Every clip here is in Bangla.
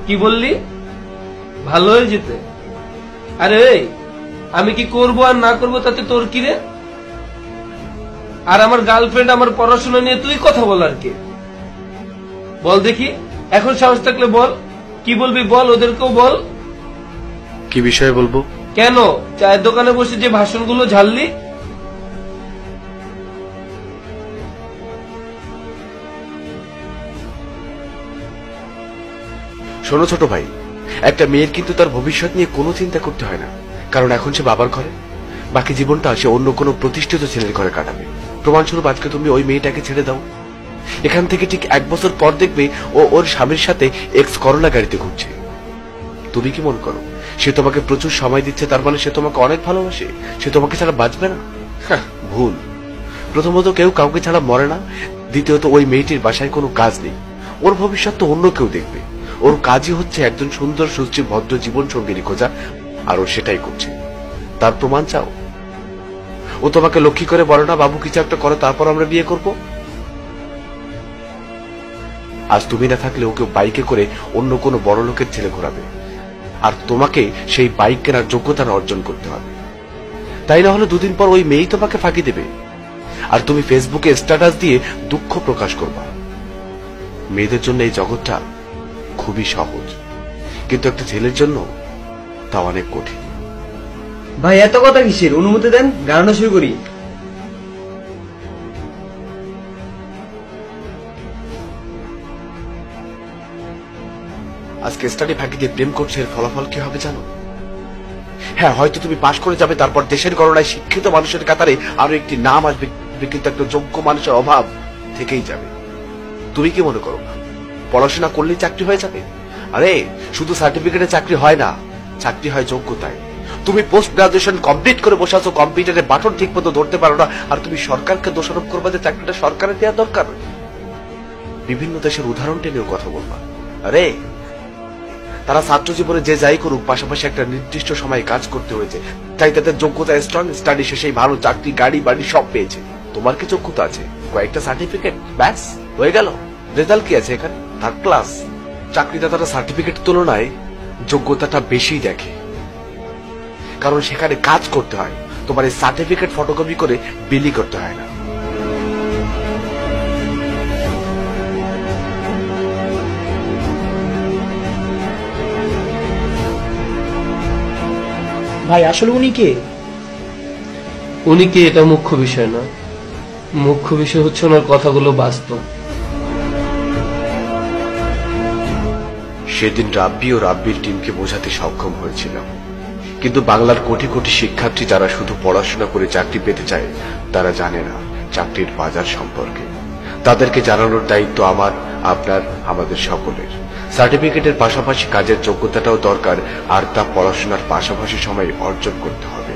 কি বললি? ভালো হয়ে যেতে? আরে আমি কি করব আর না করব তাতে তোর কি রে? আর আমার গার্লফ্রেন্ড আমার পড়াশোনা নিয়ে তুই কথা বলার কে? বল দেখি, এখন সাহস থাকলে বল, কি বলবি বল, ওদেরকেও বল। কি বিষয়ে বলবো? কেন চায়ের দোকানে বসে যে ভাষণগুলো ঝাললি? শোনো ছোট ভাই, একটা মেয়ের কিন্তু তার ভবিষ্যৎ নিয়ে কোনো চিন্তা করতে হয় না, কারণ এখন সে বাবার ঘরে, বাকি জীবনটা সে অন্য কোনো প্রতিষ্ঠিত ছেলের ঘরে কাটাবে। প্রমাণস্বরূপ আজকে তুমি ওই মেয়েটাকে ছেড়ে দাও, এখান থেকে ঠিক 1 বছর পর দেখবে ও ওর স্বামীর সাথে এক্স করোনা গাড়িতে ঘুরছে। তুমি কি মনে করো সে তোমাকে প্রচুর সময় দিচ্ছে তার মানে সে তোমাকে অনেক ভালোবাসে, সে তোমাকে ছাড়া বাঁচবে না? ভুল। প্রথমত কেউ কাউকে ছাড়া মরে না, দ্বিতীয়ত ওই মেয়েটির বাসায় কোনো কাজ নেই, ওর ভবিষ্যৎ তো অন্য কেউ দেখবে। ওর কাজই হচ্ছে একজন সুন্দর সুশ্রী ভদ্র জীবন সঙ্গিনী খোঁজা, আর ও সেটাই করছে। তার প্রমাণ চাও? ও তোমাকে লক্ষ্মী করে বলে না, বাবু কিছু একটা করো তারপর আমরা বিয়ে করব? আজ তুমি না থাকলে ওকে বাইকে করে অন্য কোনো বড় লোকের ছেলে ঘোরাবে, আর তোমাকে সেই বাইক কেনার যোগ্যতা অর্জন করতে হবে। তাই না হলে 2 দিন পর ওই মেয়েই তোমাকে ফাঁকি দেবে, আর তুমি ফেসবুকে স্ট্যাটাস দিয়ে দুঃখ প্রকাশ করবা। মেয়েদের জন্য এই জগৎটা খুবই সহজ, কিন্তু একটা ছেলের জন্য তা অনেক কঠিন। ভাই এত কথা কিসের? অনুমতি দেন, গানটা শুরু করি। আজকে স্টাডি ফাঁকি দিয়ে প্রেম করছে, এর ফলাফল কি হবে জানো? হ্যাঁ, হয়তো তুমি পাশ করে যাবে, তারপর দেশের গণনায় শিক্ষিত মানুষের কাতারে আরো একটি নাম আসবে, কিন্তু একটা যোগ্য মানুষের অভাব থেকেই যাবে। তুমি কি মনে করো পড়াশোনা করলেই চাকরি হয়ে যাবে? আরে শুধু সার্টিফিকেটে চাকরি হয় না, চাকরি হয় যোগ্যতায়। তুমি পোস্ট গ্রাজুয়েশন কমপ্লিট করে বসে আছো, কম্পিউটারে বাটন ঠিক মতো ধরতে পারো না, আর তুমি সরকারকে দোষারোপ করবা যে চাকরিটা সরকারের দেওয়া দরকার। বিভিন্ন দেশের উদাহরণ টেনেও কথা বলবা। আরে তারা ছাত্র জীবনে যে যাই করুক, পাশাপাশি একটা নির্দিষ্ট সময় কাজ করতে হয়েছে, তাই তাদের যোগ্যতা স্ট্রং, স্টাডি শেষেই ভালো চাকরি, গাড়ি বাড়ি সব পেয়েছে। তোমার কি যোগ্যতা আছে? কয়েকটা সার্টিফিকেট, ব্যাস হয়ে গেল। রেজাল্ট কি আছে এখানে? 3rd class. চাকরিটা তারা সার্টিফিকেট তুলনায় যোগ্যতাটা বেশি দেখে, কারণ সেখানে কাজ করতে হয়, তোমার এই সার্টিফিকেট ফটোকপি করে বিলি করতে হয় না। ভাই আসলে উনি কে? উনি কি এটা মুখ্য বিষয় না, মুখ্য বিষয় হচ্ছে ওনার কথাগুলো বাস্তব। সেদিন রাব্বি ও রাব্বির টিমকে বোঝাতে সক্ষম হয়েছিলাম, কিন্তু বাংলার কোটি কোটি শিক্ষার্থী যারা শুধু পড়াশোনা করে চাকরি পেতে চায়, তারা জানে না চাকরির বাজার সম্পর্কে। তাদেরকে জানানোর দায়িত্ব আমার, আপনার, আমাদের সকলের। সার্টিফিকেটের পাশাপাশি কাজের যোগ্যতাটাও দরকার, আর তা পড়াশোনার পাশাপাশি সময় অর্জন করতে হবে।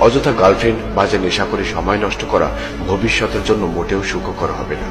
অযথা গার্লফ্রেন্ড বাজে নেশা করে সময় নষ্ট করা ভবিষ্যতের জন্য মোটেও সুখকর হবে না।